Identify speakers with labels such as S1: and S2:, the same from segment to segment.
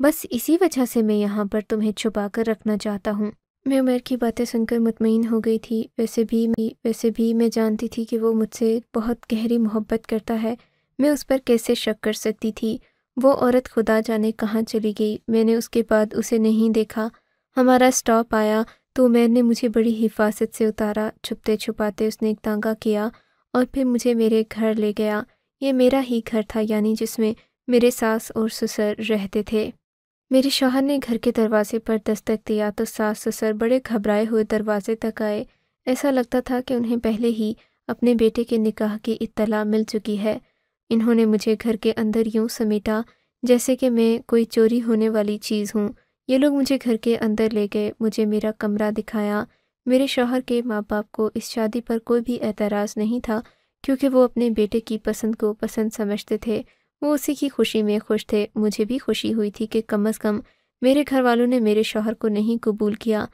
S1: بس اسی وجہ سے میں یہاں پر تمہیں چھپا کر رکھنا چاہتا ہوں۔ میں عمیر کی باتیں سن کر مطمئن ہو گئی تھی۔ ویسے بھی میں جانتی تھی کہ وہ مجھ سے بہت گہری محبت کرتا ہے، میں اس پر کیسے شک کر سکتی تھی؟ وہ عورت خدا جانے کہاں چلی گئی، میں نے اس کے بعد اسے نہیں دیکھا۔ ہمارا اسٹاپ آیا تو عمیر نے مجھے بڑی حفاظت سے اتارا، چھپتے چھپاتے اس نے ایک تانگہ کیا اور پھر مجھے میرے گھر لے گیا۔ یہ میرا ہی گھر تھا، یعنی جس میں میرے ساس اور سسر رہتے تھے۔ میرے شوہر نے گھر کے دروازے پر دستک دیا تو ساس سسر بڑے گھبرائے ہوئے دروازے تک آئے۔ ایسا لگتا تھا کہ انہیں پہلے ہی اپنے بیٹے کے نکاح کی اطلاع مل چکی ہے۔ انہوں نے مجھے گھر کے اندر یوں سمیٹا جیسے کہ میں کوئی چوری ہونے والی چیز ہوں۔ یہ لوگ مجھے گھر کے اندر لے گئے، مجھے میرا کمرہ دکھایا۔ میرے شوہر کے ماں باپ کو اس شادی پر کوئی بھی اعتراض نہیں تھا، کیونکہ وہ اپنے بیٹے کی پسند کو پسند سمجھتے تھے، وہ اسی کی خوشی میں خوش تھے۔ مجھے بھی خوشی ہوئی تھی کہ کم از کم میرے گھر والوں نے میرے شوہر کو نہیں قبول کیا،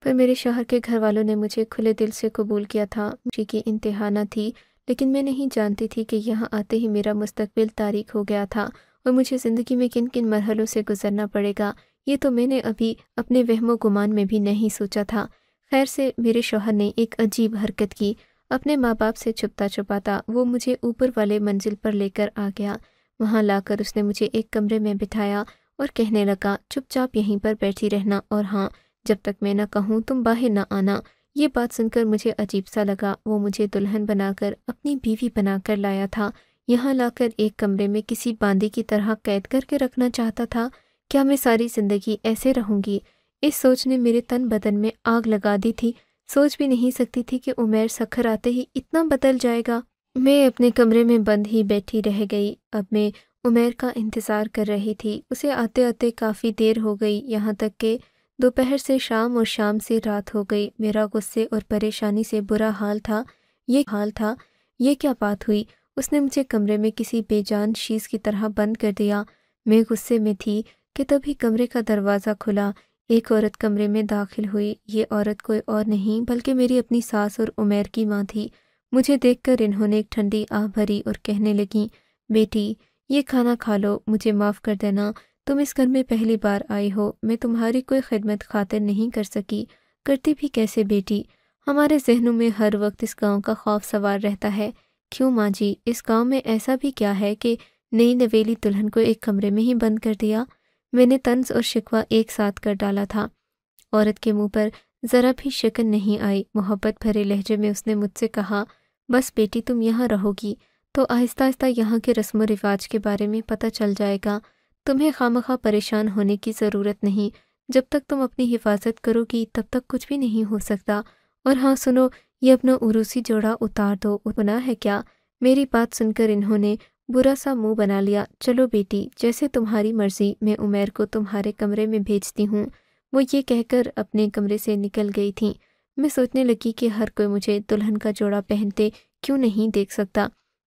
S1: پر میرے شوہر کے گھر والوں نے مجھے کھلے دل سے قبول کیا تھا۔ خوشی کی انتہا نہ تھی، لیکن میں نہیں جانتی تھی کہ یہاں آتے ہی میرا مستقبل تاریک ہو گیا تھا اور مجھے زندگی میں کن کن مرحلوں سے گزرنا پڑے گا، یہ تو میں نے ابھی اپنے وہم و گمان میں بھی نہیں سوچا تھا۔ خیر سے میرے شوہر نے ایک عجیب حرکت کی، اپنے ماں باپ سے چھپتا چھپاتا وہ مجھے اوپر والے منزل پر لے کر آ گیا۔ وہاں لا کر اس نے مجھے ایک کمرے میں بٹھایا اور کہنے لگا، چپ چاپ یہیں پر بیٹھی رہنا، اور ہاں، جب تک میں نہ کہوں تم باہر نہ آنا۔ یہ بات سن کر مجھے عجیب سا لگا، وہ مجھے دلہن بنا کر، اپنی بیوی بنا کر لایا تھا، یہاں لا کر ایک کمرے میں کسی باندی کی طرح قید کر کے رکھنا چاہتا تھا۔ کیا میں ساری زندگی ایسے رہوں گی؟ اس سوچ نے میرے تن بدن میں آگ لگا دی تھی۔ سوچ بھی نہیں سکتی تھی کہ عمیر سکھر آتے ہی اتنا بدل جائے گا۔ میں اپنے کمرے میں بند ہی بیٹھی رہ گئی۔ اب میں عمیر کا انتظار کر رہی تھی، اسے آتے آتے کافی دیر ہو گئی، یہاں تک کہ دوپہر سے شام اور شام سے رات ہو گئی۔ میرا غصے اور پریشانی سے برا حال تھا۔ یہ کیا بات ہوئی؟ اس نے مجھے کمرے میں کسی بے جان چیز کی طرح بند کر دیا۔ میں غصے میں تھی کہ تبھی کمرے کا دروازہ کھلا، ایک عورت کمرے میں داخل ہوئی۔ یہ عورت کوئی اور نہیں بلکہ میری اپنی ساس اور عمیر کی ماں تھی۔ مجھے دیکھ کر انہوں نے ایک ٹھنڈی آہ بھری اور کہنے لگیں، بیٹی یہ کھانا کھا لو، مجھے معاف کر دینا، تم اس گھر میں پہلی بار آئی ہو، میں تمہاری کوئی خدمت خاطر نہیں کر سکی، کرتی بھی کیسے بیٹی؟ ہمارے ذہنوں میں ہر وقت اس گاؤں کا خوف سوار رہتا ہے۔ کیوں ماں جی، اس گاؤں میں ایسا بھی کیا ہے کہ نئی نویلی دلہن کو ایک کمرے میں ہی بند کر دیا؟ میں نے طنز اور شکوہ ایک ساتھ کر ڈالا تھا۔ عورت کے منہ پر ذرا بھی شکن نہیں آئی۔ محبت بھرے لہجے میں اس نے مجھ سے کہا، بس بیٹی تم یہاں رہو گی تو آہستہ آہستہ یہاں کے رسم و رواج کے بارے میں پتہ چل جائے گا، تمہیں خواہ پریشان ہونے کی ضرورت نہیں، جب تک تم اپنی حفاظت کرو گی تب تک کچھ بھی نہیں ہو سکتا۔ اور ہاں سنو، یہ اپنا عروسی جوڑا اتار دو، گناہ ہے کیا؟ میری بات سن کر انہوں نے برا سا منہ بنا لیا۔ چلو بیٹی، جیسے تمہاری مرضی، میں عمیر کو تمہارے کمرے میں بھیجتی ہوں۔ وہ یہ کہہ کر اپنے کمرے سے نکل گئی تھیں۔ میں سوچنے لگی کہ ہر کوئی مجھے دلہن کا جوڑا پہنتے کیوں نہیں دیکھ سکتا۔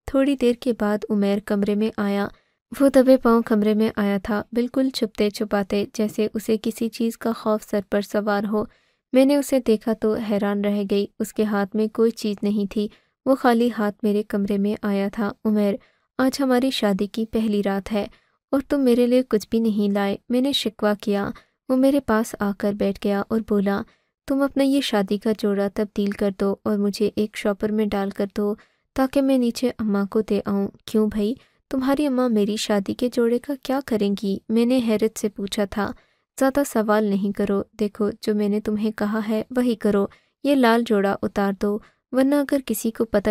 S1: تھوڑی دیر کے بعد عمیر کمرے میں آیا۔ وہ دبے پاؤں کمرے میں آیا تھا، بالکل چھپتے چھپاتے، جیسے اسے کسی چیز کا خوف سر پر سوار ہو۔ میں نے اسے دیکھا تو حیران رہ گئی، اس کے ہاتھ میں کوئی چیز نہیں تھی، وہ خالی ہاتھ میرے کمرے میں آیا تھا۔ عمیر، آج ہماری شادی کی پہلی رات ہے اور تم میرے لیے کچھ بھی نہیں لائے، میں نے شکوہ کیا۔ وہ میرے پاس آ کر بیٹھ گیا اور بولا، تم اپنا یہ شادی کا جوڑا تبدیل کر دو اور مجھے ایک شاپر میں ڈال کر دو تاکہ میں نیچے اماں کو دے آؤں۔ کیوں بھائی، تمہاری اماں میری شادی کے جوڑے کا کیا کریں گی؟ میں نے حیرت سے پوچھا تھا۔ زیادہ سوال نہیں کرو، دیکھو جو میں نے تمہیں کہا ہے وہی کرو، یہ لال جوڑا اتار دو، ورنہ اگر کسی کو پتہ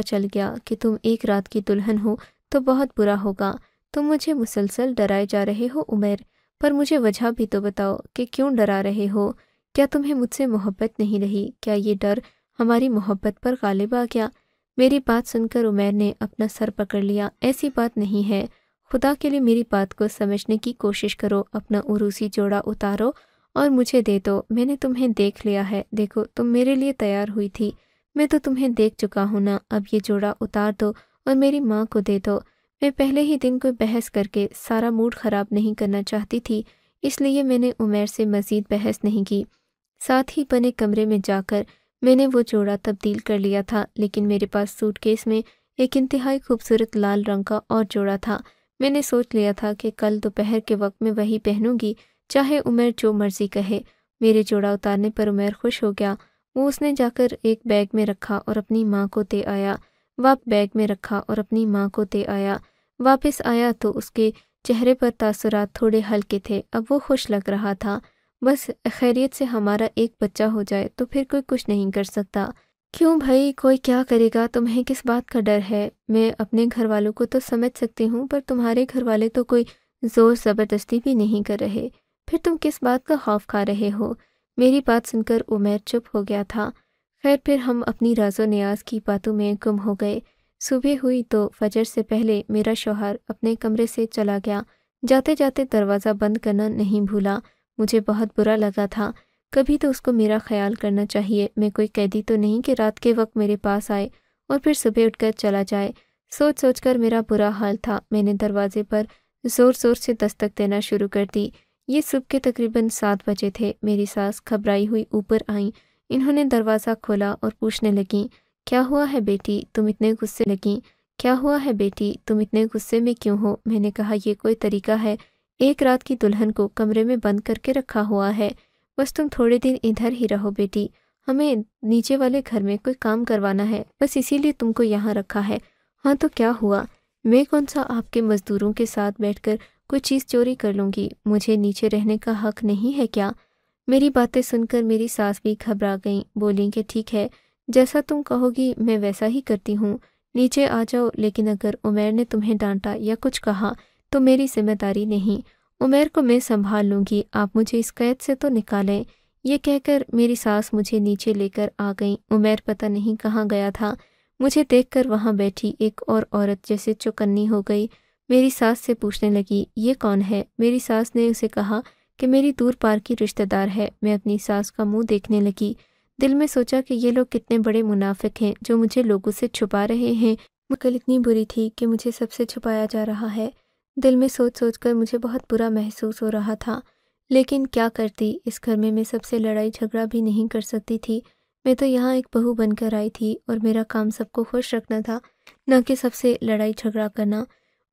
S1: چل گیا کہ تم ایک رات کی دلہن ہو تو بہت برا ہوگا۔ تم مجھے مسلسل ڈرائے جا رہے ہو عمیر، پر مجھے وجہ بھی تو بتاؤ کہ کیوں ڈرا رہے ہو؟ کیا تمہیں مجھ سے محبت نہیں رہی؟ کیا یہ ڈر ہماری محبت پر غالب آ گیا؟ میری بات سن کر عمیر نے اپنا سر پکڑ لیا۔ ایسی بات نہیں ہے، خدا کے لیے میری بات کو سمجھنے کی کوشش کرو، اپنا عروسی جوڑا اتارو اور مجھے دے دو۔ میں نے تمہیں دیکھ لیا ہے، دیکھو تم میرے لیے تیار ہوئی تھی، میں تو تمہیں دیکھ چکا ہوں نا، اب یہ جوڑا اتار دو اور میری ماں کو دے دو۔ میں پہلے ہی دن کوئی بحث کر کے سارا موڈ خراب نہیں کرنا چاہتی تھی، اس لیے میں نے عمیر سے مزید بحث نہیں کی۔ ساتھ ہی بنے کمرے میں جا کر میں نے وہ جوڑا تبدیل کر لیا تھا، لیکن میرے پاس سوٹ کیس میں ایک انتہائی خوبصورت لال رنگ کا اور جوڑا تھا۔ میں نے سوچ لیا تھا کہ کل دوپہر کے وقت میں وہی پہنوں گی، چاہے عمیر جو مرضی کہے۔ میرے جوڑا اتارنے پر عمیر خوش ہو گیا۔ وہ اس نے جا کر ایک بیگ میں رکھا اور اپنی ماں کو دے آیا۔ واپس آیا تو اس کے چہرے پر تاثرات تھوڑے ہلکے تھے۔ اب وہ خوش لگ رہا تھا۔ بس خیریت سے ہمارا ایک بچہ ہو جائے تو پھر کوئی کچھ نہیں کر سکتا۔ کیوں بھائی، کوئی کیا کرے گا؟ تمہیں کس بات کا ڈر ہے؟ میں اپنے گھر والوں کو تو سمجھ سکتی ہوں، پر تمہارے گھر والے تو کوئی زور زبردستی بھی نہیں کر رہے، پھر تم کس بات کا خوف کھا رہے ہو؟ میری بات سن کر عمیر چپ ہو گیا تھا۔ خیر، پھر ہم اپنی راز و نیاز کی باتوں میں گم ہو گئے۔ صبح ہوئی تو فجر سے پہلے میرا شوہر اپنے کمرے سے چلا گیا۔ جاتے جاتے دروازہ بند کرنا نہیں بھولا۔ مجھے بہت برا لگا تھا۔ کبھی تو اس کو میرا خیال کرنا چاہیے، میں کوئی قیدی تو نہیں کہ رات کے وقت میرے پاس آئے اور پھر صبح اٹھ کر چلا جائے۔ سوچ سوچ کر میرا برا حال تھا۔ میں نے دروازے پر زور زور سے دستک دینا شروع کر دی۔ یہ صبح کے تقریباً 7 بجے تھے۔ میری ساس گھبرائی ہوئی اوپر آئیں۔ انہوں نے دروازہ کھولا اور پوچھنے لگیں، کیا ہوا ہے بیٹی، تم اتنے غصے میں کیوں ہو؟ میں نے کہا، یہ کوئی طریقہ ہے؟ ایک رات کی دلہن کو کمرے میں بند کر کے رکھا ہوا ہے۔ بس تم تھوڑے دن ادھر ہی رہو بیٹی، ہمیں نیچے والے گھر میں کوئی کام کروانا ہے، بس اسی لیے تم کو یہاں رکھا ہے۔ ہاں تو کیا ہوا؟ میں کون سا آپ کے مزدوروں کے ساتھ بیٹھ کر کوئی چیز چوری کر لوں گی؟ مجھے نیچے رہنے کا حق نہیں ہے کیا؟ میری باتیں سن کر میری ساس بھی گھبرا گئیں۔ بولیں کہ ٹھیک ہے، جیسا تم کہو گی میں ویسا ہی کرتی ہوں، نیچے آ جاؤ، لیکن اگر عمیر نے تمہیں ڈانٹا یا کچھ کہا تو میری ذمہ داری نہیں، عمیر کو میں سنبھال لوں گی، آپ مجھے اس قید سے تو نکالیں۔ یہ کہہ کر میری ساس مجھے نیچے لے کر آ گئیں۔ عمیر پتہ نہیں کہاں گیا تھا۔ مجھے دیکھ کر وہاں بیٹھی ایک اور عورت جیسے چوکنی ہو گئی۔ میری ساس سے پوچھنے لگی، یہ کون ہے؟ میری ساس نے اسے کہا کہ میری دور پار کی رشتہ دار ہے۔ میں اپنی ساس کا منہ دیکھنے لگی۔ دل میں سوچا کہ یہ لوگ کتنے بڑے منافق ہیں جو مجھے لوگوں سے چھپا رہے ہیں۔ عقل اتنی بری تھی کہ مجھے سب سے چھپایا جا رہا ہے۔ دل میں سوچ سوچ کر مجھے بہت برا محسوس ہو رہا تھا، لیکن کیا کرتی؟ اس گھر میں سب سے لڑائی جھگڑا بھی نہیں کر سکتی تھی۔ میں تو یہاں ایک بہو بن کر آئی تھی اور میرا کام سب کو خوش رکھنا تھا، نہ کہ سب سے لڑائی جھگڑا کرنا۔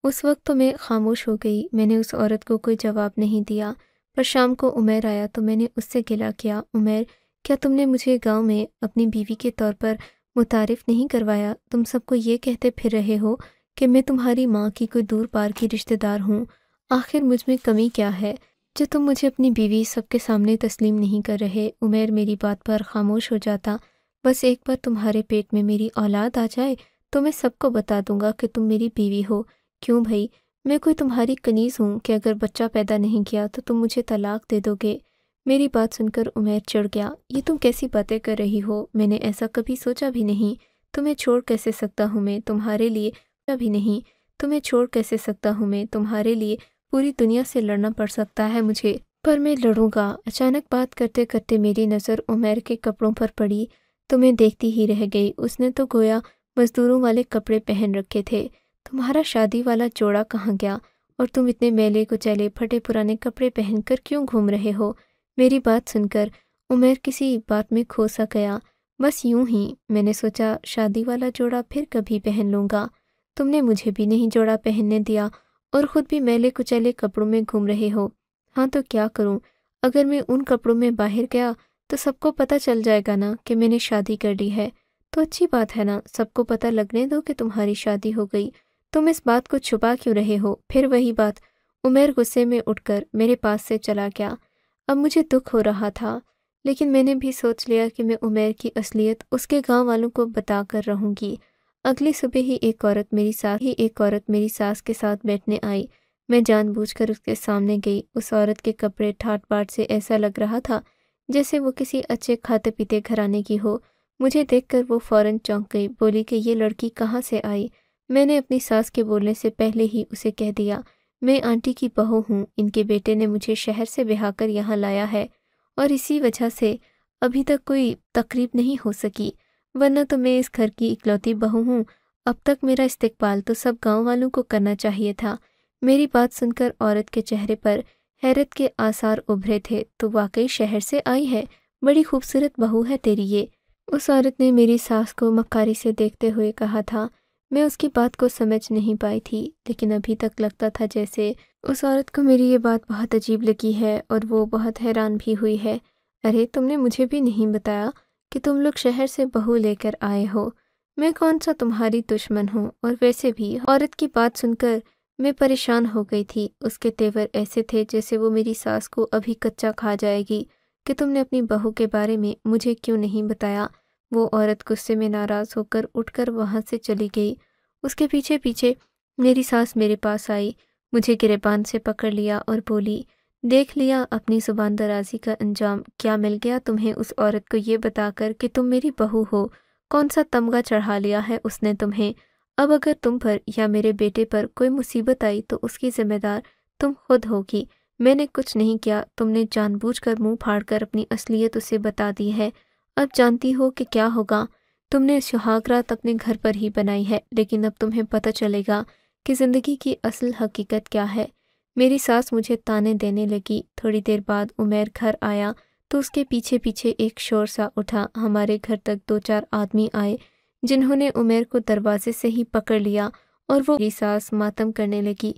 S1: اس وقت تو میں خاموش ہو گئی۔ میں نے اس عورت کو کوئی جواب نہیں دیا، پر شام کو عمیر آیا تو میں نے اس سے گلہ کیا، عمیر، کیا تم نے مجھے گاؤں میں اپنی بیوی کے طور پر متعارف نہیں کروایا؟ تم سب کو یہ کہتے پھر رہے ہو کہ میں تمہاری ماں کی کوئی دور پار کی رشتہ دار ہوں۔ آخر مجھ میں کمی کیا ہے جو تم مجھے اپنی بیوی سب کے سامنے تسلیم نہیں کر رہے؟ عمیر میری بات پر خاموش ہو جاتا۔ بس ایک بار تمہارے پیٹ میں میری اولاد آ جائے تو میں سب کو بتا دوں گا کہ تم میری بیوی ہو۔ کیوں بھائی، میں کوئی تمہاری کنیز ہوں کہ اگر بچہ پیدا نہیں کیا تو تم مجھے طلاق دے دو گے؟ میری بات سن کر عمیر چڑھ گیا۔ یہ تم کیسی باتیں کر رہی ہو؟ میں نے ایسا کبھی سوچا بھی نہیں۔ تمہیں چھوڑ کیسے سکتا ہوں میں تمہارے لیے؟ تمہارے لیے پوری دنیا سے لڑنا پڑ سکتا ہے مجھے، پر میں لڑوں گا۔ اچانک بات کرتے کرتے میری نظر عمیر کے کپڑوں پر پڑی تو میں دیکھتی ہی رہ گئی۔ اس نے تو گویا مزدوروں والے کپڑے پہن رکھے تھے۔ تمہارا شادی والا جوڑا کہاں گیا؟ اور تم اتنے میلے کچیلے پھٹے پرانے کپڑے پہن کر کیوں گھوم رہے ہو؟ میری بات سن کر عمیر کسی بات میں کھو سا گیا۔ بس یوں ہی، میں نے سوچا شادی والا جوڑا پھر کبھی پہن لوں گا۔ تم نے مجھے بھی نہیں جوڑا پہننے دیا اور خود بھی میلے کچیلے کپڑوں میں گھوم رہے ہو۔ ہاں تو کیا کروں؟ اگر میں ان کپڑوں میں باہر گیا تو سب کو پتہ چل جائے گا نا کہ میں نے شادی کر لی ہے۔ تو اچھی بات ہے نا، سب کو پتہ لگنے دو کہ تمہاری شادی ہو گئی۔ تم اس بات کو چھپا کیوں رہے ہو؟ پھر وہی بات۔ عمیر غصے میں اٹھ کر میرے پاس سے چلا گیا۔ اب مجھے دکھ ہو رہا تھا، لیکن میں نے بھی سوچ لیا کہ میں عمیر کی اصلیت اس کے گاؤں والوں کو بتا کر رہوں گی۔ اگلی صبح ہی ایک عورت میری ساس کے ساتھ بیٹھنے آئی۔ میں جان بوجھ کر اس کے سامنے گئی۔ اس عورت کے کپڑے ٹھاٹ باٹ سے ایسا لگ رہا تھا جیسے وہ کسی اچھے کھاتے پیتے گھرانے کی ہو۔ مجھے دیکھ کر وہ فوراً چونک گئی، بولی کہ یہ لڑکی کہاں سے آئی؟ میں نے اپنی ساس کے بولنے سے پہلے ہی اسے کہہ دیا، میں آنٹی کی بہو ہوں، ان کے بیٹے نے مجھے شہر سے بہا کر یہاں لایا ہے اور اسی وجہ سے ابھی تک کوئی تقریب نہیں ہو سکی، ورنہ تو میں اس گھر کی اکلوتی بہو ہوں۔ اب تک میرا استقبال تو سب گاؤں والوں کو کرنا چاہیے تھا۔ میری بات سن کر عورت کے چہرے پر حیرت کے آثار ابھرے تھے۔ تو واقعی شہر سے آئی ہے؟ بڑی خوبصورت بہو ہے تیری یہ۔ اس عورت نے میری ساس کو مکاری سے دیکھتے ہوئے کہا تھا۔ میں اس کی بات کو سمجھ نہیں پائی تھی، لیکن ابھی تک لگتا تھا جیسے اس عورت کو میری یہ بات بہت عجیب لگی ہے اور وہ بہت حیران بھی ہوئی ہے۔ ارے تم نے مجھے بھی نہیں بتایا کہ تم لوگ شہر سے بہو لے کر آئے ہو۔ میں کون سا تمہاری دشمن ہوں؟ اور ویسے بھی عورت کی بات سن کر میں پریشان ہو گئی تھی۔ اس کے تیور ایسے تھے جیسے وہ میری ساس کو ابھی کچا کھا جائے گی کہ تم نے اپنی بہو کے بارے میں مجھے کیوں نہیں بتایا۔ وہ عورت غصے میں ناراض ہو کر اٹھ کر وہاں سے چلی گئی۔ اس کے پیچھے پیچھے میری ساس میرے پاس آئی، مجھے گریبان سے پکڑ لیا اور بولی، دیکھ لیا اپنی زبان درازی کا انجام، کیا مل گیا تمہیں اس عورت کو یہ بتا کر کہ تم میری بہو ہو؟ کون سا تمغہ چڑھا لیا ہے اس نے تمہیں؟ اب اگر تم پر یا میرے بیٹے پر کوئی مصیبت آئی تو اس کی ذمہ دار تم خود ہوگی۔ میں نے کچھ نہیں کیا، تم نے جان بوجھ کر منہ پھاڑ کر اپنی اصلیت اسے بتا دی ہے۔ اب جانتی ہو کہ کیا ہوگا۔ تم نے سہاگ رات اپنے گھر پر ہی بنائی ہے، لیکن اب تمہیں پتہ چلے گا کہ زندگی کی اصل حقیقت کیا ہے۔ میری ساس مجھے تانے دینے لگی۔ تھوڑی دیر بعد عمیر گھر آیا تو اس کے پیچھے پیچھے ایک شور سا اٹھا۔ ہمارے گھر تک 2-4 آدمی آئے جنہوں نے عمیر کو دروازے سے ہی پکڑ لیا اور وہ میری ساس ماتم کرنے لگی۔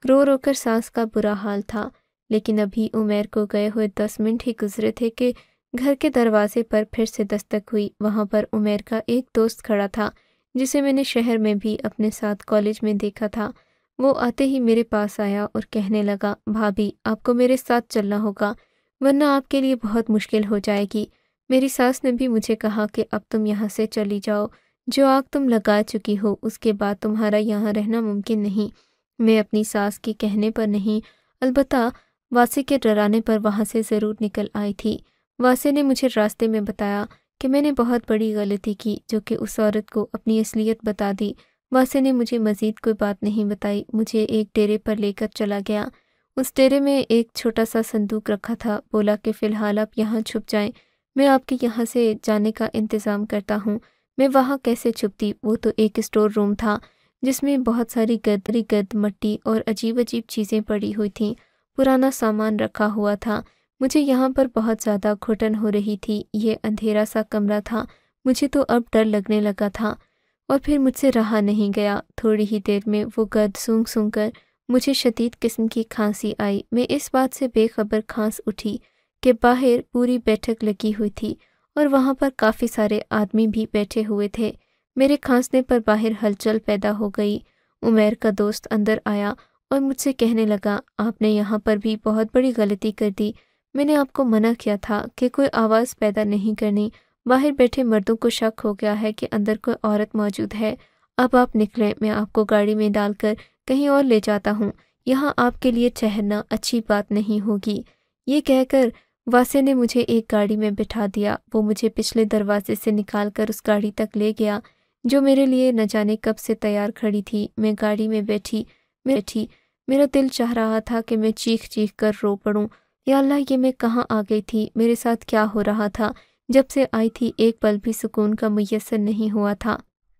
S1: رو رو کر ساس کا برا حال تھا، لیکن ابھی عمیر کو گئے ہوئے 10 منٹ ہی گزرے تھے کہ گھر کے دروازے پر پھر سے دستک ہوئی۔ وہاں پر عمیر کا ایک دوست کھڑا تھا جسے میں نے شہر میں بھی اپنے ساتھ کالج میں دیکھا تھا۔ وہ آتے ہی میرے پاس آیا اور کہنے لگا، بھابھی آپ کو میرے ساتھ چلنا ہوگا ورنہ آپ کے لیے بہت مشکل ہو جائے گی۔ میری ساس نے بھی مجھے کہا کہ اب تم یہاں سے چلی جاؤ، جو آگ تم لگا چکی ہو اس کے بعد تمہارا یہاں رہنا ممکن نہیں۔ میں اپنی ساس کے کہنے پر نہیں، البتہ واسے کے ڈرانے پر وہاں سے ضرور نکل آئی تھی۔ واسے نے مجھے راستے میں بتایا کہ میں نے بہت بڑی غلطی کی جو کہ اس عورت کو اپنی اصلیت بتا دی۔ واسے نے مجھے مزید کوئی بات نہیں بتائی، مجھے ایک ڈیرے پر لے کر چلا گیا۔ اس ڈیرے میں ایک چھوٹا سا صندوق رکھا تھا، بولا کہ فی الحال آپ یہاں چھپ جائیں، میں آپ کے یہاں سے جانے کا انتظام کرتا ہوں۔ میں وہاں کیسے چھپتی؟ وہ تو ایک اسٹور روم تھا جس میں بہت ساری گد مٹی اور عجیب عجیب چیزیں پڑی ہوئی تھیں، پرانا سامان رکھا ہوا تھا۔ مجھے یہاں پر بہت زیادہ گھٹن ہو رہی تھی۔ یہ اندھیرا سا کمرہ تھا، مجھے تو اب ڈر لگنے لگا تھا اور پھر مجھ سے رہا نہیں گیا۔ تھوڑی ہی دیر میں وہ گرد سونگ کر مجھے شدید قسم کی کھانسی آئی۔ میں اس بات سے بے خبر کھانس اٹھی کہ باہر پوری بیٹھک لگی ہوئی تھی اور وہاں پر کافی سارے آدمی بھی بیٹھے ہوئے تھے۔ میرے کھانسنے پر باہر ہلچل پیدا ہو گئی۔ عمیر کا دوست اندر آیا اور مجھ سے کہنے لگا، آپ نے یہاں پر بھی بہت بڑی غلطی کر دی۔ میں نے آپ کو منع کیا تھا کہ کوئی آواز پیدا نہیں کرنی۔ باہر بیٹھے مردوں کو شک ہو گیا ہے کہ اندر کوئی عورت موجود ہے۔ اب آپ نکلیں، میں آپ کو گاڑی میں ڈال کر کہیں اور لے جاتا ہوں، یہاں آپ کے لیے ٹھہرنا اچھی بات نہیں ہوگی۔ یہ کہہ کر واسے نے مجھے ایک گاڑی میں بٹھا دیا۔ وہ مجھے پچھلے دروازے سے نکال کر اس گاڑی تک لے گیا جو میرے لیے نہ جانے کب سے تیار کھڑی تھی۔ میں گاڑی میں بیٹھی، میرا دل چاہ رہا تھا کہ میں چیخ چیخ کر رو پڑوں۔ یا اللہ، یہ میں کہاں آ گئی تھی؟ میرے ساتھ کیا ہو رہا تھا؟ جب سے آئی تھی ایک پل بھی سکون کا میسر نہیں ہوا تھا۔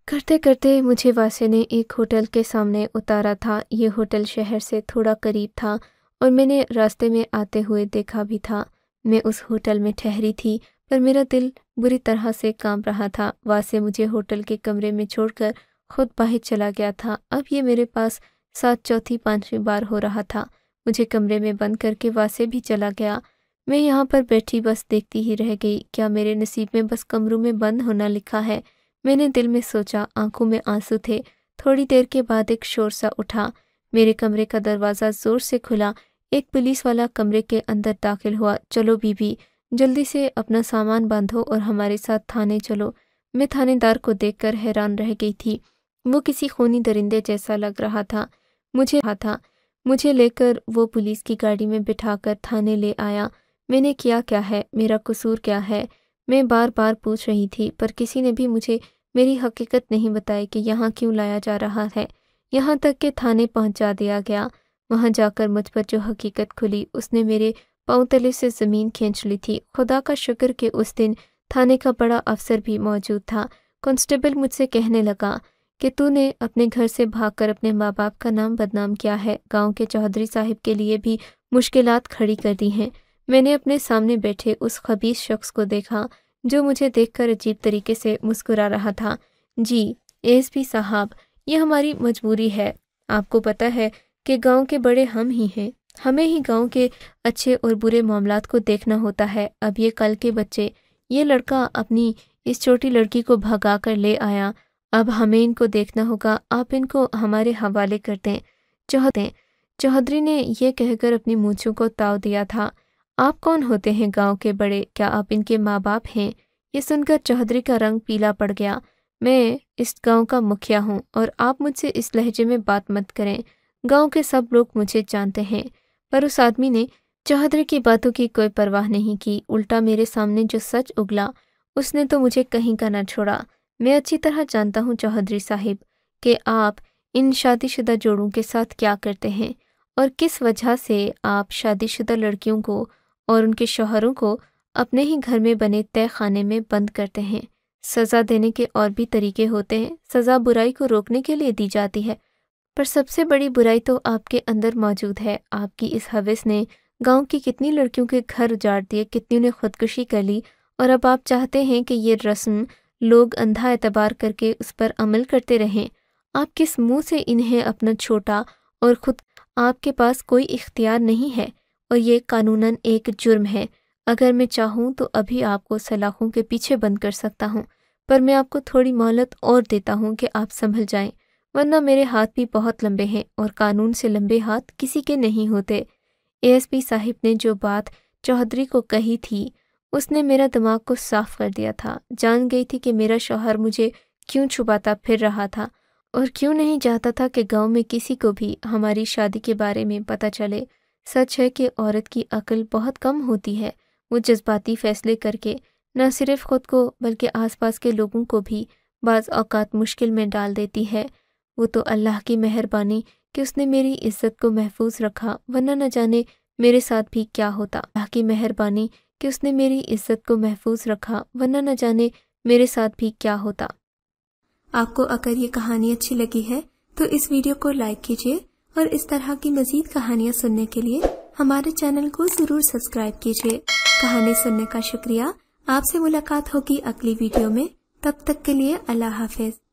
S1: کرتے کرتے مجھے واسے نے ایک ہوٹل کے سامنے اتارا تھا۔ یہ ہوٹل شہر سے تھوڑا قریب تھا اور میں نے راستے میں آتے ہوئے دیکھا بھی تھا۔ میں اس ہوٹل میں ٹھہری تھی پر میرا دل بری طرح سے کانپ رہا تھا۔ واسے مجھے ہوٹل کے کمرے میں چھوڑ کر خود باہر چلا گیا تھا۔ اب یہ میرے پاس ساتھ چوتھی پانچویں بار ہو رہا تھا۔ مجھے کمرے میں بند کر کے واسے بھی چلا گیا۔ میں یہاں پر بیٹھی بس دیکھتی ہی رہ گئی۔ کیا میرے نصیب میں بس کمروں میں بند ہونا لکھا ہے؟ میں نے دل میں سوچا، آنکھوں میں آنسو تھے۔ تھوڑی دیر کے بعد ایک شور سا اٹھا، میرے کمرے کا دروازہ زور سے کھلا۔ ایک پولیس والا کمرے کے اندر داخل ہوا۔ چلو بی بی، جلدی سے اپنا سامان باندھو اور ہمارے ساتھ تھانے چلو۔ میں تھانے دار کو دیکھ کر حیران رہ گئی تھی۔ وہ کسی خونی درندے جیسا لگ رہا تھا۔ مجھے لے کر وہ پولیس کی گاڑی میں بٹھا کر تھانے لے آیا۔ میں نے کیا ہے؟ میرا قصور کیا ہے؟ میں بار بار پوچھ رہی تھی پر کسی نے بھی مجھے میری حقیقت نہیں بتائی کہ یہاں کیوں لایا جا رہا ہے۔ یہاں تک کہ تھانے پہنچا دیا گیا۔ وہاں جا کر مجھ پر جو حقیقت کھلی اس نے میرے پاؤں تلے سے زمین کھینچ لی تھی۔ خدا کا شکر کہ اس دن تھانے کا بڑا افسر بھی موجود تھا۔ کانسٹیبل مجھ سے کہنے لگا کہ تو نے اپنے گھر سے بھاگ کر اپنے ماں باپ کا نام بدنام کیا ہے، گاؤں کے چودھری صاحب کے لیے بھی مشکلات کھڑی کر دی ہیں۔ میں نے اپنے سامنے بیٹھے اس خبیث شخص کو دیکھا جو مجھے دیکھ کر عجیب طریقے سے مسکرا رہا تھا۔ جی ایس پی صاحب، یہ ہماری مجبوری ہے۔ آپ کو پتہ ہے کہ گاؤں کے بڑے ہم ہی ہیں، ہمیں ہی گاؤں کے اچھے اور برے معاملات کو دیکھنا ہوتا ہے۔ اب یہ کل کے بچے، یہ لڑکا اپنی اس چھوٹی لڑکی کو بھگا کر لے آیا، اب ہمیں ان کو دیکھنا ہوگا، آپ ان کو ہمارے حوالے کر دیں۔ چوہدری نے یہ کہہ کر اپنی مونچھوں کو تاؤ دیا تھا۔ آپ کون ہوتے ہیں گاؤں کے بڑے؟ کیا آپ ان کے ماں باپ ہیں؟ یہ سن کر چوہدری کا رنگ پیلا پڑ گیا۔ میں اس گاؤں کا مکھیا ہوں اور آپ مجھ سے اس لہجے میں بات مت کریں، گاؤں کے سب لوگ مجھے جانتے ہیں۔ پر اس آدمی نے چوہدری کی باتوں کی کوئی پرواہ نہیں کی، الٹا میرے سامنے جو سچ اگلا اس نے تو مجھے کہیں کا نہ چھوڑا۔ میں اچھی طرح جانتا ہوں چوہدری صاحب کہ آپ ان شادی شدہ جوڑوں کے ساتھ کیا کرتے ہیں اور کس وجہ سے آپ شادی شدہ لڑکیوں کو اور ان کے شوہروں کو اپنے ہی گھر میں بنے تہہ خانے میں بند کرتے ہیں۔ سزا دینے کے اور بھی طریقے ہوتے ہیں، سزا برائی کو روکنے کے لیے دی جاتی ہے، پر سب سے بڑی برائی تو آپ کے اندر موجود ہے۔ آپ کی اس ہوس نے گاؤں کی کتنی لڑکیوں کے گھر اجاڑ دیے، کتنی نے خودکشی کر لی، اور اب آپ چاہتے ہیں کہ یہ رسم لوگ اندھا اعتبار کر کے اس پر عمل کرتے رہیں۔ آپ کس منہ سے انہیں اپنا چھوٹا اور خود آپ کے پاس کوئی اختیار نہیں ہے اور یہ قانوناً ایک جرم ہے۔ اگر میں چاہوں تو ابھی آپ کو سلاخوں کے پیچھے بند کر سکتا ہوں، پر میں آپ کو تھوڑی مہلت اور دیتا ہوں کہ آپ سنبھل جائیں، ورنہ میرے ہاتھ بھی بہت لمبے ہیں اور قانون سے لمبے ہاتھ کسی کے نہیں ہوتے۔ اے ایس پی صاحب نے جو بات چوہدری کو کہی تھی اس نے میرا دماغ کو صاف کر دیا تھا۔ جان گئی تھی کہ میرا شوہر مجھے کیوں چھپاتا پھر رہا تھا اور کیوں نہیں چاہتا تھا کہ گاؤں میں کسی کو بھی ہماری شادی کے بارے میں پتہ چلے۔ سچ ہے کہ عورت کی عقل بہت کم ہوتی ہے، وہ جذباتی فیصلے کر کے نہ صرف خود کو بلکہ آس پاس کے لوگوں کو بھی بعض اوقات مشکل میں ڈال دیتی ہے۔ وہ تو اللہ کی مہربانی کہ اس نے میری عزت کو محفوظ رکھا، ورنہ نہ جانے میرے ساتھ بھی کیا ہوتا۔ اللہ کی مہربانی کہ اس نے میری عزت کو محفوظ رکھا، ورنہ نہ جانے میرے ساتھ بھی کیا ہوتا۔ آپ کو اگر یہ کہانی اچھی لگی ہے تو اس ویڈیو کو لائک کیجیے اور اس طرح کی مزید کہانیاں سننے کے لیے ہمارے چینل کو ضرور سبسکرائب کیجیے۔ کہانی سننے کا شکریہ۔ آپ سے ملاقات ہوگی اگلی ویڈیو میں، تب تک کے لیے اللہ حافظ۔